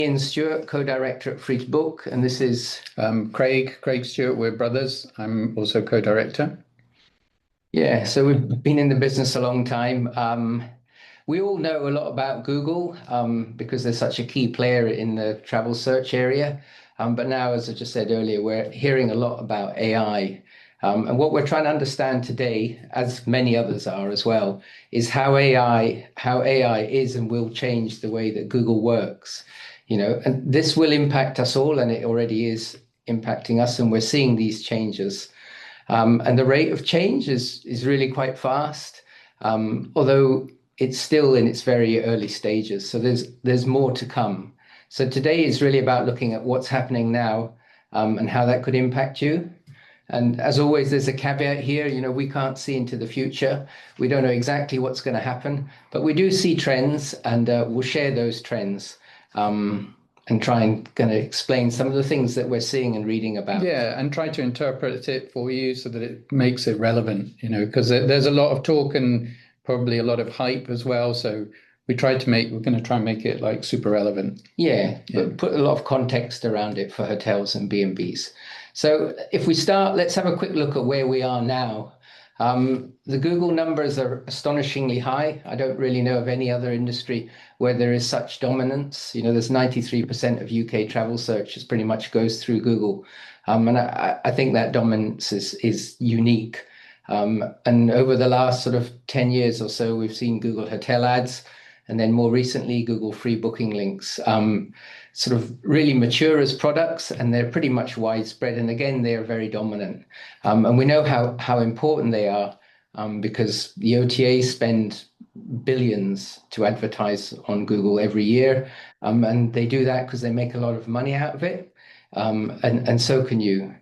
Ian Stewart, co-director at freetobook, and this is Craig Stewart. We're brothers. I'm also co-director. yeah. So we've been in the business a long time. We all know a lot about Google because they're such a key player in the travel search area. But now, as I just said earlier, we're hearing a lot about AI. And what we're trying to understand today, as many others are as well, is how AI is and will change the way that Google works. And this will impact us all, and it already is impacting us, and we're seeing these changes. And the rate of change is really quite fast, although it's still in its very early stages. So there's more to come. So today is really about looking at what's happening now, and how that could impact you. And as always, there's a caveat here. We can't see into the future. We don't know exactly what's going to happen, but we do see trends, and we'll share those trends, and try and kind of explain some of the things that we're seeing and reading about. Yeah, and try to interpret it for you so that it makes it relevant, because there's a lot of talk and probably a lot of hype as well. So we're going to try and make it like super relevant. Yeah, but put a lot of context around it for hotels and B&Bs. So if we start, let's have a quick look at where we are now. The Google numbers are astonishingly high. I don't really know of any other industry where there is such dominance. There's 93% of UK travel searches pretty much goes through Google. And I think that dominance is unique. And over the last sort of 10 years or so, we've seen Google Hotel ads, and then more recently, Google free booking links sort of really mature as products, and they're pretty much widespread. And again, they're very dominant. And we know how important they are because the OTAs spend billions to advertise on Google every year. And they do that because they make a lot of money out of it. And so can you.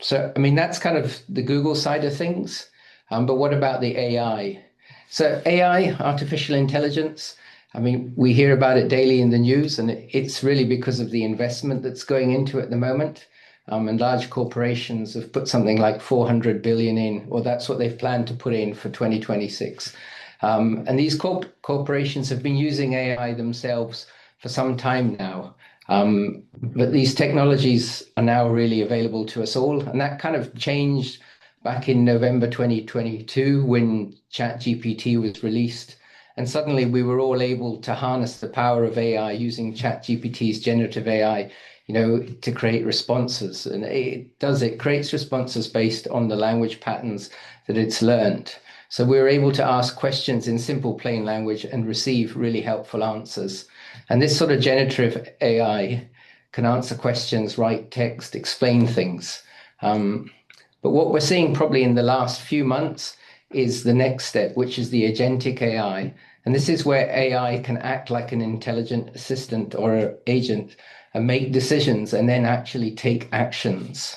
So, I mean, that's kind of the Google side of things. But what about the AI? So AI, artificial intelligence, I mean, we hear about it daily in the news, and it's really because of the investment that's going into it at the moment. And large corporations have put something like 400 billion in, or that's what they've planned to put in for 2026. And these corporations have been using AI themselves for some time now. But these technologies are now really available to us all. And that kind of changed back in November 2022 when ChatGPT was released. And suddenly we were all able to harness the power of AI using ChatGPT's generative AI, to create responses. And it creates responses based on the language patterns that it's learned. So we were able to ask questions in simple, plain language and receive really helpful answers. And this sort of generative AI can answer questions, write text, explain things. But what we're seeing probably in the last few months is the next step, which is the agentic AI. And this is where AI can act like an intelligent assistant or agent and make decisions and then actually take actions.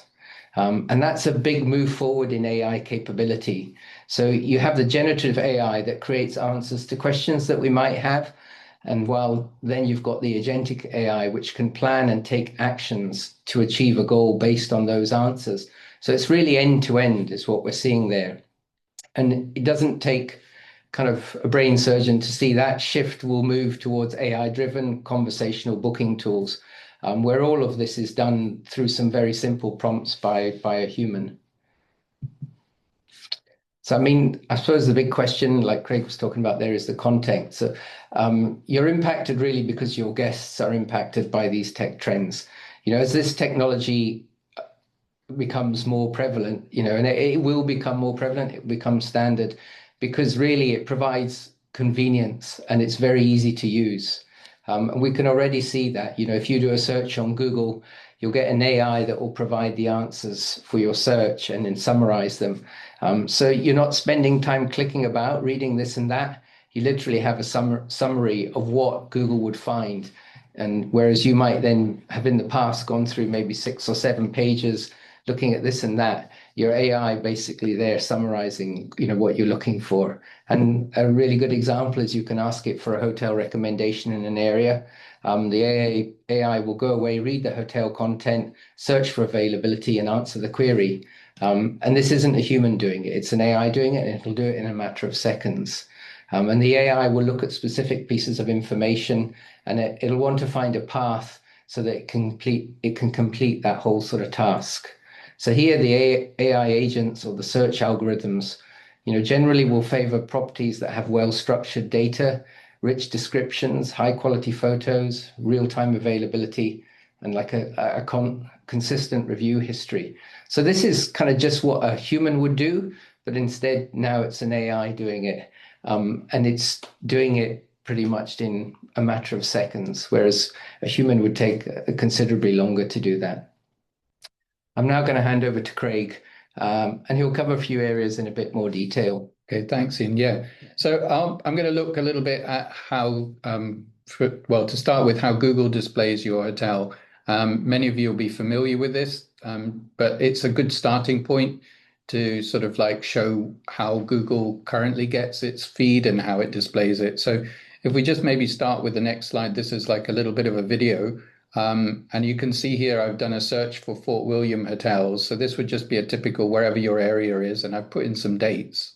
And that's a big move forward in AI capability. So you have the generative AI that creates answers to questions that we might have. And while then you've got the agentic AI, which can plan and take actions to achieve a goal based on those answers. So it's really end to end is what we're seeing there. And it doesn't take kind of a brain surgeon to see that shift will move towards AI-driven conversational booking tools, where all of this is done through some very simple prompts by a human. So, I mean, I suppose the big question, like Craig was talking about there, is the content. So you're impacted really because your guests are impacted by these tech trends. As this technology becomes more prevalent, and it will become more prevalent, it becomes standard because really it provides convenience and it's very easy to use. And we can already see that, if you do a search on Google, you'll get an AI that will provide the answers for your search and then summarize them. So you're not spending time clicking about, reading this and that. You literally have a summary of what Google would find. And whereas you might then have in the past gone through maybe 6 or 7 pages looking at this and that, your AI basically there summarizing, what you're looking for. And a really good example is you can ask it for a hotel recommendation in an area. The AI will go away, read the hotel content, search for availability, and answer the query. And this isn't a human doing it, it's an AI doing it, and it'll do it in a matter of seconds. And the AI will look at specific pieces of information, and it'll want to find a path so that it can complete that whole sort of task. So here, the AI agents or the search algorithms, generally will favor properties that have well-structured data, rich descriptions, high-quality photos, real-time availability, and like a consistent review history. So this is kind of just what a human would do, but instead now it's an AI doing it. And it's doing it pretty much in a matter of seconds, whereas a human would take considerably longer to do that. I'm now going to hand over to Craig, and he'll cover a few areas in a bit more detail. Okay, thanks, Ian. Yeah, so I'm going to look a little bit at how, to start with, how Google displays your hotel. Many of you will be familiar with this, but it's a good starting point to sort of like show how Google currently gets its feed and how it displays it. So if we just maybe start with the next slide, this is like a little bit of a video. And you can see here I've done a search for Fort William hotels. So this would just be a typical wherever your area is, and I've put in some dates.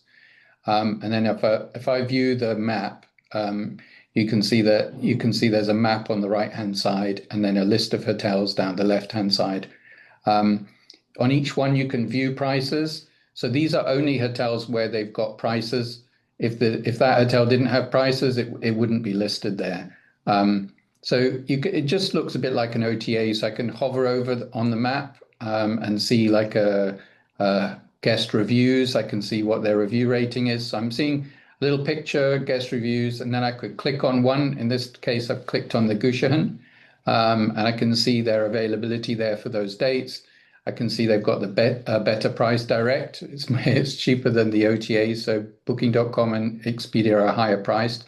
And then if I view the map, you can see there's a map on the right-hand side and then a list of hotels down the left-hand side. On each one, you can view prices. So these are only hotels where they've got prices. If that hotel didn't have prices, it wouldn't be listed there. So it just looks a bit like an OTA. So I can hover over on the map and see like a guest reviews. I can see what their review rating is. So I'm seeing a little picture, guest reviews, and then I could click on one. In this case, I've clicked on the Gushahan, and I can see their availability there for those dates. I can see they've got the better price direct. It's cheaper than the OTA, so Booking.com and Expedia are higher priced.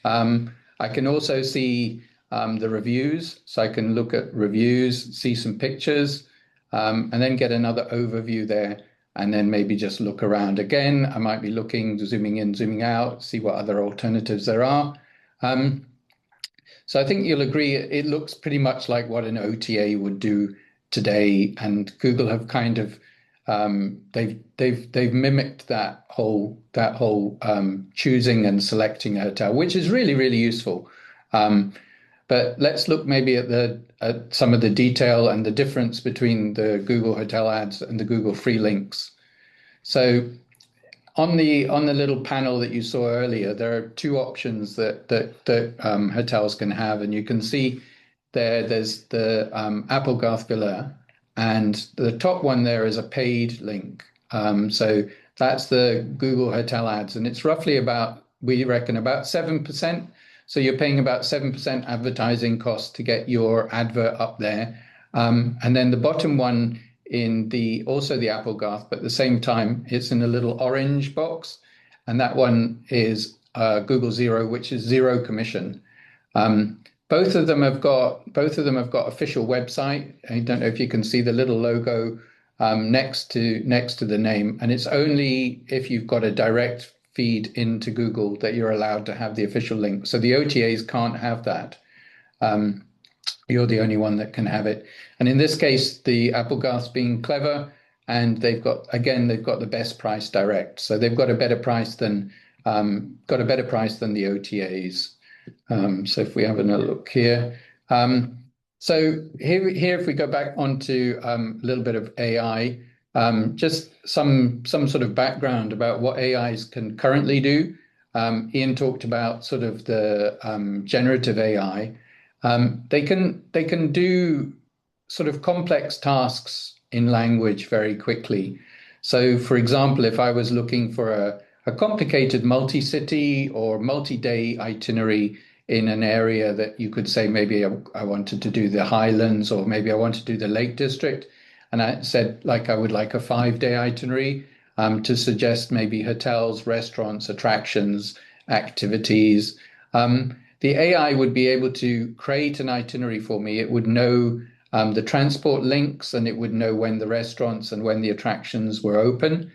I can also see the reviews, so I can look at reviews, see some pictures, and then get another overview there, and then maybe just look around again. I might be looking, zooming in, zooming out, see what other alternatives there are. So I think you'll agree it looks pretty much like what an OTA would do today, and Google have kind of they've mimicked that whole choosing and selecting a hotel, which is really, really useful. But let's look maybe at some of the detail and the difference between the Google hotel ads and the Google free links. So on the little panel that you saw earlier, there are two options that hotels can have, and you can see there's the Applegarth Villa, and the top one there is a paid link. So that's the Google hotel ads, and it's roughly we reckon about 7%. So you're paying about 7% advertising cost to get your advert up there. And then the bottom one also the Applegarth, but at the same time, it's in a little orange box. And that one is Google Zero, which is zero commission. Both of them have got official website. I don't know if you can see the little logo next to the name, and it's only if you've got a direct feed into Google that you're allowed to have the official link. So the OTAs can't have that. You're the only one that can have it. And in this case, the Applegarth's being clever, and they've got the best price direct. So they've got a better price than the OTAs. So if we have another look here. So here, if we go back onto a little bit of AI, just some sort of background about what AIs can currently do. Ian talked about sort of the generative AI. They can do sort of complex tasks in language very quickly. So, for example, if I was looking for a complicated multi-city or multi-day itinerary in an area that you could say maybe I wanted to do the Highlands, or maybe I want to do the Lake District, and I said I would like a 5-day itinerary to suggest maybe hotels, restaurants, attractions, activities. The AI would be able to create an itinerary for me. It would know the transport links, and it would know when the restaurants and when the attractions were open.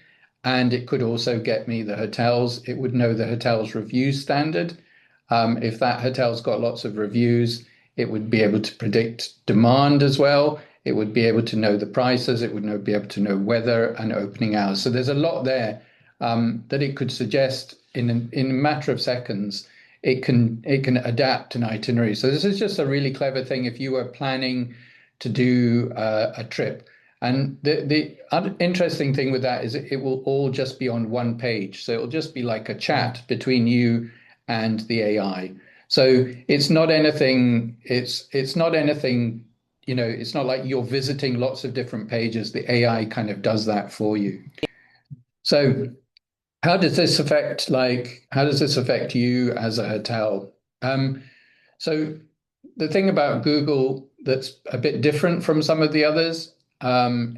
And it could also get me the hotels. It would know the hotel's review standard. If that hotel's got lots of reviews, it would be able to predict demand as well. It would be able to know the prices. It would be able to know weather and opening hours. So there's a lot there that it could suggest in a matter of seconds, it can adapt an itinerary. So this is just a really clever thing if you were planning to do a trip. And the interesting thing with that is it will all just be on one page. So it'll just be like a chat between you and the AI. So it's not anything, it's not anything, it's not like you're visiting lots of different pages. The AI kind of does that for you. So how does this affect you as a hotel? So the thing about Google that's a bit different from some of the others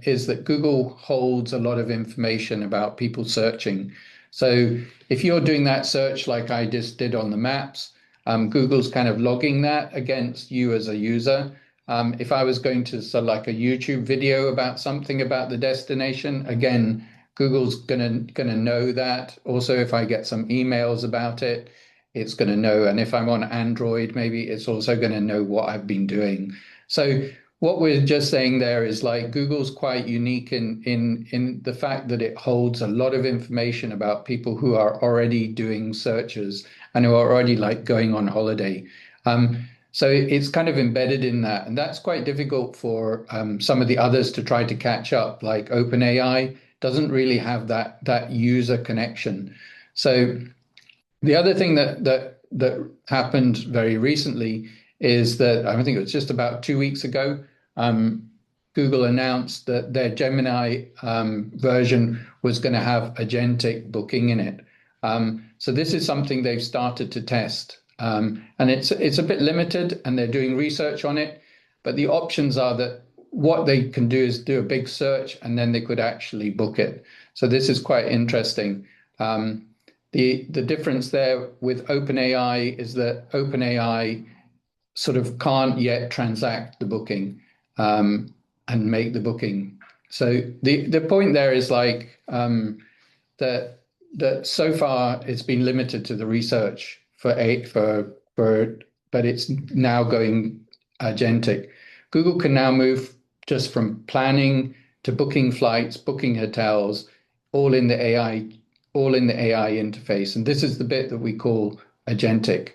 is that Google holds a lot of information about people searching. So if you're doing that search like I just did on the maps, Google's kind of logging that against you as a user. If I was going to like a YouTube video about something about the destination, again, Google's gonna know that. Also, if I get some emails about it, it's gonna know. And if I'm on Android, maybe it's also gonna know what I've been doing. So what we're just saying there is like Google's quite unique in the fact that it holds a lot of information about people who are already doing searches and who are already like going on holiday. So it's kind of embedded in that, and that's quite difficult for some of the others to try to catch up. Like OpenAI doesn't really have that user connection. So the other thing that happened very recently is that I think it was just about 2 weeks ago, Google announced that their Gemini version was going to have agentic booking in it. So this is something they've started to test, and it's a bit limited, and they're doing research on it. But the options are that what they can do is do a big search, and then they could actually book it. So this is quite interesting. The difference there with OpenAI is that OpenAI sort of can't yet transact the booking and make the booking. So the point there is like that so far it's been limited to the research but it's now going agentic. Google can now move just from planning to booking flights, booking hotels, all in the AI, all in the AI interface. And this is the bit that we call agentic.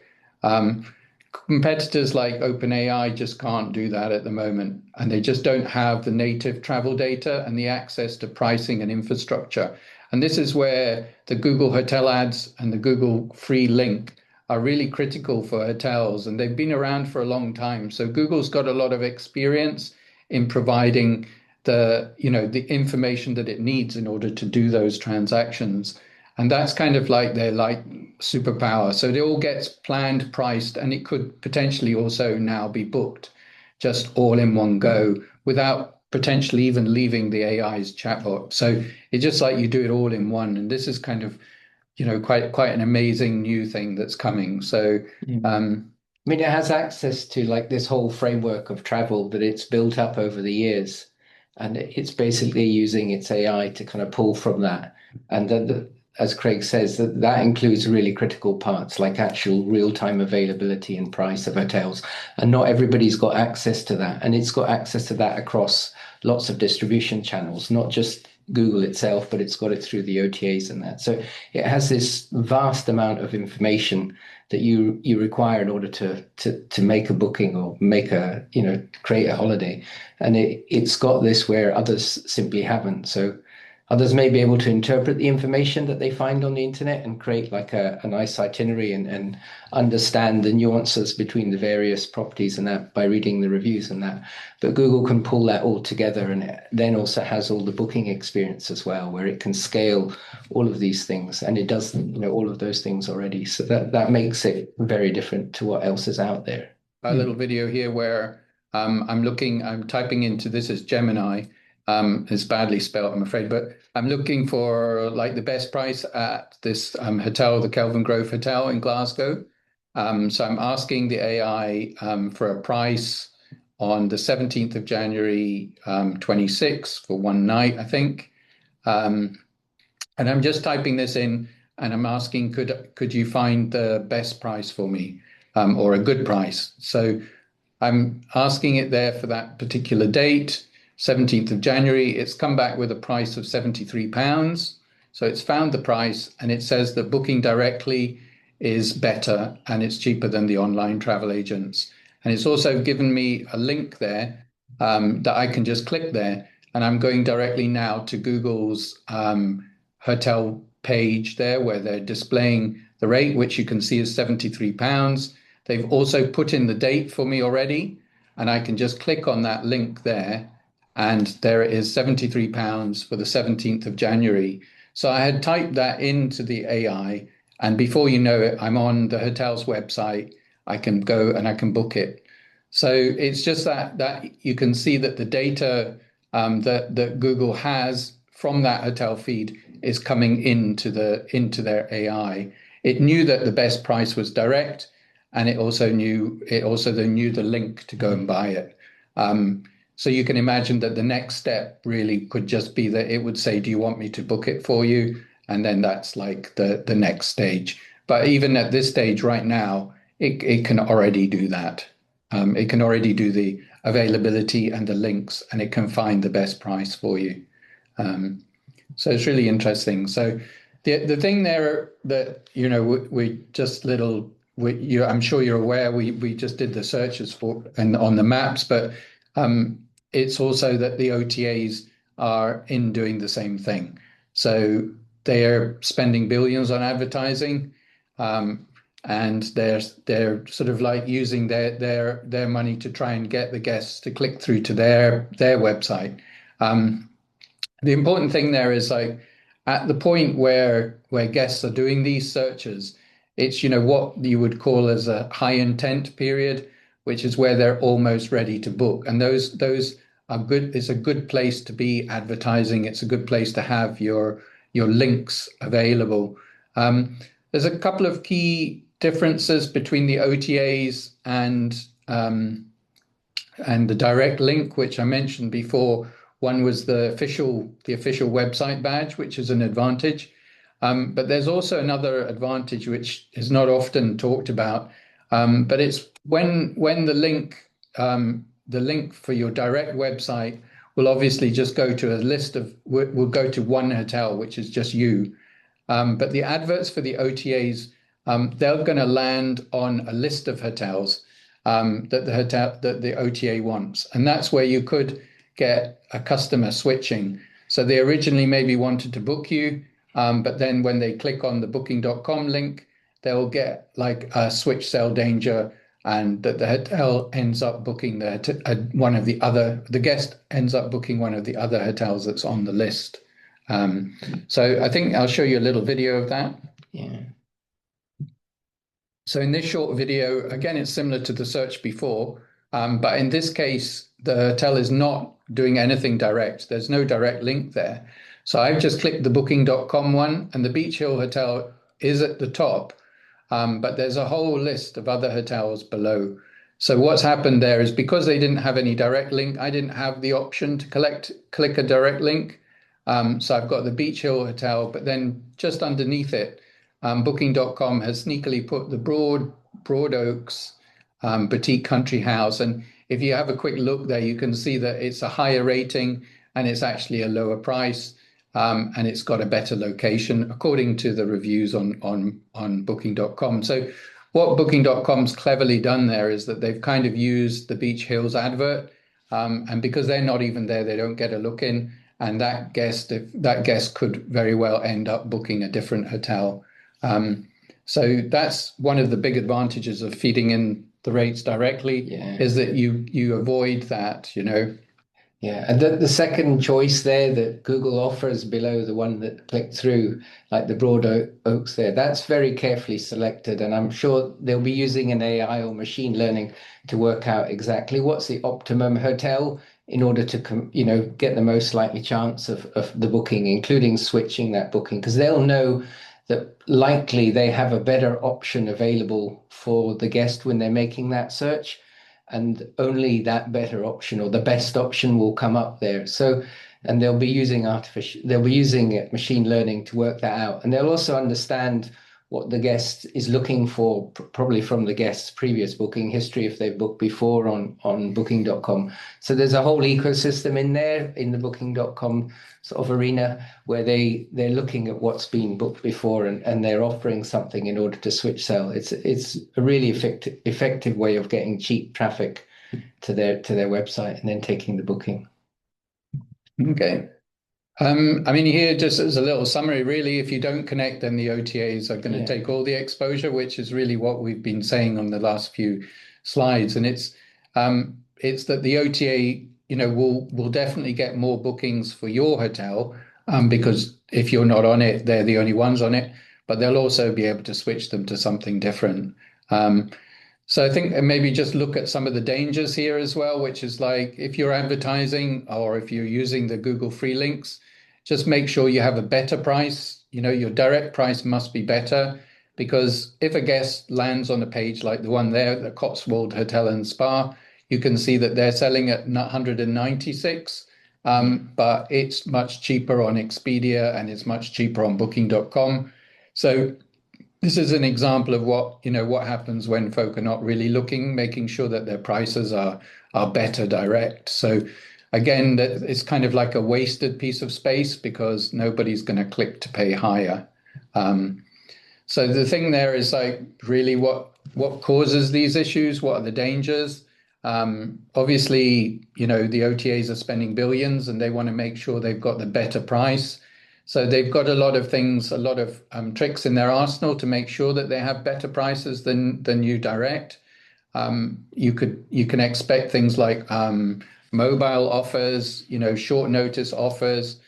Competitors like OpenAI just can't do that at the moment, and they just don't have the native travel data and the access to pricing and infrastructure. And this is where the Google Hotel Ads and the Google Free Link are really critical for hotels, and they've been around for a long time. So Google's got a lot of experience in providing the information that it needs in order to do those transactions. And that's kind of like their superpower. So it all gets planned, priced, and it could potentially also now be booked just all in one go without potentially even leaving the AI's chatbot. So it's just like you do it all in one. And this is kind of, quite an amazing new thing that's coming. So, I mean, it has access to like this whole framework of travel that it's built up over the years, and it's basically using its AI to kind of pull from that. And as Craig says, that includes really critical parts like actual real-time availability and price of hotels. And not everybody's got access to that. And it's got access to that across lots of distribution channels, not just Google itself, but it's got it through the OTAs and that. So it has this vast amount of information that you require in order to make a booking or create a holiday. And it's got this where others simply haven't. So others may be able to interpret the information that they find on the internet and create like a nice itinerary and understand the nuances between the various properties and that by reading the reviews and that. But Google can pull that all together, and it then also has all the booking experience as well, where it can scale all of these things, and it does all of those things already. So that makes it very different to what else is out there. A little video here where I'm typing into, this is Gemini. It's badly spelled, I'm afraid, but I'm looking for like the best price at this hotel, the Kelvin Grove Hotel in Glasgow. So I'm asking the AI for a price on the 17th of January 26 for one night, I think. And I'm just typing this in, and I'm asking, could you find the best price for me, or a good price? So I'm asking it there for that particular date. 17th of January, it's come back with a price of £73. So it's found the price and it says that booking directly is better and it's cheaper than the online travel agents. And it's also given me a link there that I can just click there. And I'm going directly now to Google's hotel page there where they're displaying the rate, which you can see is £73. They've also put in the date for me already, and I can just click on that link there, and there it is, £73 for the 17th of January. So I had typed that into the AI, and before you know it, I'm on the hotel's website. I can go and I can book it. So it's just that you can see that the data that Google has from that hotel feed is coming into their AI. It knew that the best price was direct, and it also knew the link to go and buy it. So you can imagine that the next step really could just be that it would say, "Do you want me to book it for you?" And then that's like the next stage. But even at this stage right now, it can already do that. It can already do the availability and the links, and it can find the best price for you. So it's really interesting. So the thing there that we just I'm sure you're aware we just did the searches for and on the maps, but it's also that the OTAs are in doing the same thing. So they're spending billions on advertising. And they're sort of like using their money to try and get the guests to click through to their website. The important thing there is like at the point where guests are doing these searches, it's what you would call as a high intent period, which is where they're almost ready to book, and those are good. It's a good place to be advertising. It's a good place to have your links available. There's a couple of key differences between the OTAs and the direct link, which I mentioned before. One was the official website badge, which is an advantage. But there's also another advantage which is not often talked about. But it's when the link for your direct website will obviously just go to a list of will go to one hotel, which is just you. But the adverts for the OTAs, they're going to land on a list of hotels that the OTA wants, and that's where you could get a customer switching. So they originally maybe wanted to book you, but then when they click on the booking.com link, they'll get like a switch sale danger, and that the hotel ends up booking the guest ends up booking one of the other hotels that's on the list. So I think I'll show you a little video of that. Yeah. So in this short video, again, it's similar to the search before, but in this case, the hotel is not doing anything direct. There's no direct link there. So I've just clicked the booking.com one, and the Beach Hill Hotel is at the top, but there's a whole list of other hotels below. So what's happened there is because they didn't have any direct link, I didn't have the option to click a direct link. So I've got the Beach Hill Hotel, but then just underneath it, Booking.com has sneakily put the Broad Oaks Boutique Country House. And if you have a quick look there, you can see that it's a higher rating and it's actually a lower price, and it's got a better location according to the reviews on Booking.com. So what Booking.com's cleverly done there is that they've kind of used the Beach Hills advert, and because they're not even there, they don't get a look in. And that guest could very well end up booking a different hotel. So that's one of the big advantages of feeding in the rates directly, is that you avoid that, Yeah, and the second choice there that Google offers below the one that clicked through, like the Broad Oaks there, that's very carefully selected. And I'm sure they'll be using an AI or machine learning to work out exactly what's the optimum hotel in order to, get the most likely chance of the booking, including switching that booking, because they'll know that likely they have a better option available for the guest when they're making that search, and only that better option or the best option will come up there. So, and they'll be using machine learning to work that out, and they'll also understand what the guest is looking for, probably from the guest's previous booking history if they've booked before on booking.com. So there's a whole ecosystem in there in the booking.com sort of arena where they're looking at what's been booked before and they're offering something in order to switch sell. It's a really effective way of getting cheap traffic to their website and then taking the booking. Okay. I mean, here, just as a little summary, really, if you don't connect, then the OTAs are going to take all the exposure, which is really what we've been saying on the last few slides. And it's that the OTA, will definitely get more bookings for your hotel, because if you're not on it, they're the only ones on it, but they'll also be able to switch them to something different. So I think maybe just look at some of the dangers here as well, which is like if you're advertising or if you're using the Google free links, just make sure you have a better price. Your direct price must be better, because if a guest lands on a page like the one there, the Cotswold Hotel and Spa, you can see that they're selling at 196, but it's much cheaper on Expedia and it's much cheaper on booking.com. So this is an example of what happens when folk are not really looking, making sure that their prices are better direct. So again, it's kind of like a wasted piece of space because nobody's going to click to pay higher. So the thing there is like really what causes these issues? What are the dangers? Obviously, the OTAs are spending billions and they want to make sure they've got the better price. So they've got a lot of things, a lot of tricks in their arsenal to make sure that they have better prices than you direct. You can expect things like mobile offers, short notice offers,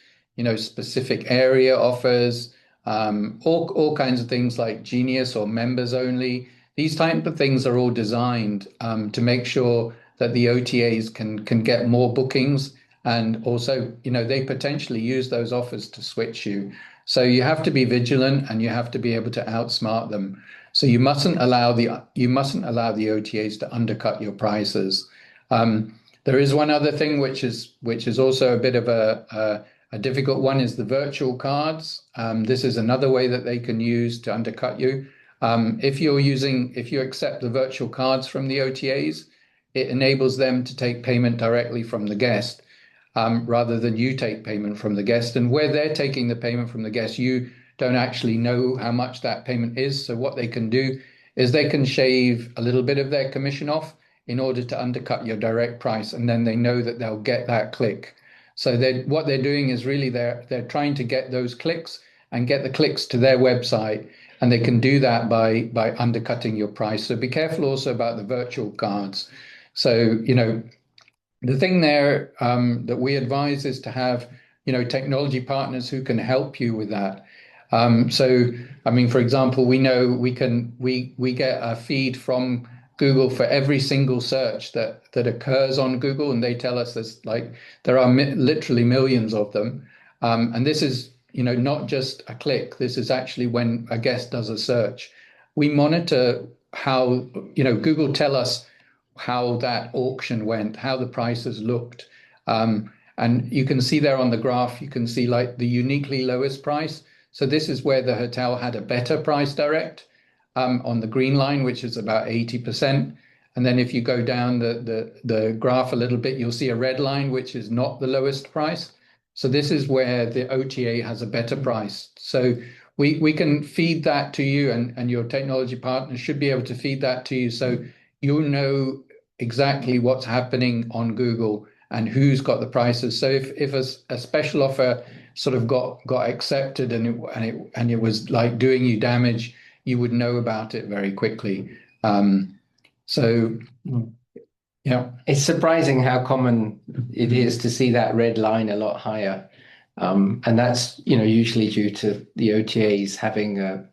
specific area offers, all kinds of things like Genius or members only. These type of things are all designed to make sure that the OTAs can get more bookings. And also, they potentially use those offers to switch you. So you have to be vigilant and you have to be able to outsmart them. So you mustn't allow the OTAs to undercut your prices. There is one other thing which is also a bit of a difficult one, is the virtual cards. This is another way that they can use to undercut you. If you accept the virtual cards from the OTAs, it enables them to take payment directly from the guest. Rather than you take payment from the guest. And where they're taking the payment from the guest, you don't actually know how much that payment is. So what they can do is they can shave a little bit of their commission off in order to undercut your direct price. And then they know that they'll get that click. So what they're doing is really they're trying to get those clicks and get the clicks to their website. And they can do that by undercutting your price. So be careful also about the virtual cards. So, the thing there that we advise is to have, technology partners who can help you with that. So, I mean, for example, we know we get a feed from Google for every single search that occurs on Google, and they tell us there are literally millions of them. And this is, not just a click. This is actually when a guest does a search. We monitor how, Google tell us how that auction went, how the prices looked. And you can see there on the graph, you can see like the uniquely lowest price. So this is where the hotel had a better price direct on the green line, which is about 80%. And then if you go down the graph a little bit, you'll see a red line, which is not the lowest price. So this is where the OTA has a better price. So we can feed that to you, and your technology partner should be able to feed that to you. So you know exactly what's happening on Google and who's got the prices. So if a special offer sort of got accepted and it was like doing you damage, you would know about it very quickly. So yeah, it's surprising how common it is to see that red line a lot higher. And that's, usually due to the OTAs having a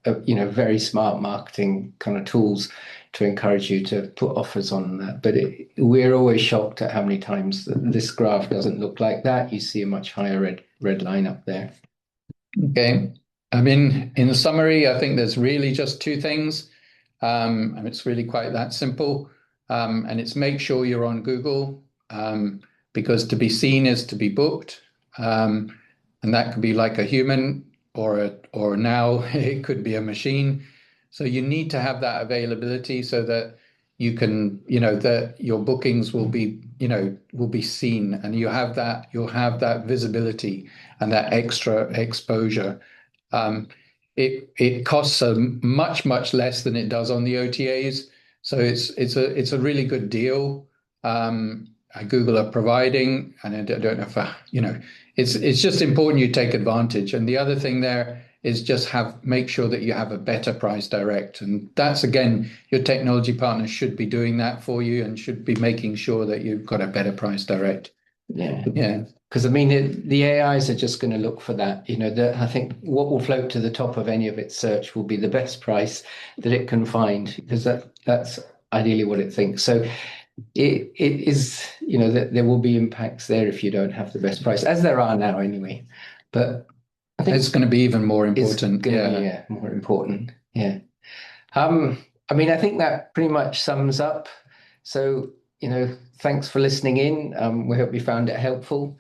very smart marketing kind of tools to encourage you to put offers on that. But we're always shocked at how many times this graph doesn't look like that. You see a much higher red line up there. Okay. I mean, in summary, I think there's really just two things. And it's really quite that simple. And it's make sure you're on Google, because to be seen is to be booked. And that could be like a human or now it could be a machine. So you need to have that availability so that you can, that your bookings will be, will be seen, and you'll have that visibility and that extra exposure. It costs much less than it does on the OTAs, so it's a really good deal. Google are providing, and I don't know if it's just important you take advantage. And the other thing there is just make sure that you have a better price direct, and that's again your technology partner should be doing that for you and should be making sure that you've got a better price direct. Yeah. Because I mean, the AIs are just going to look for that. I think what will float to the top of any of its search will be the best price that it can find, because that's ideally what it thinks. So it is, that there will be impacts there if you don't have the best price, as there are now anyway. But I think it's going to be even more important. More important. Yeah. I mean, I think that pretty much sums up. So, thanks for listening in. We hope you found it helpful.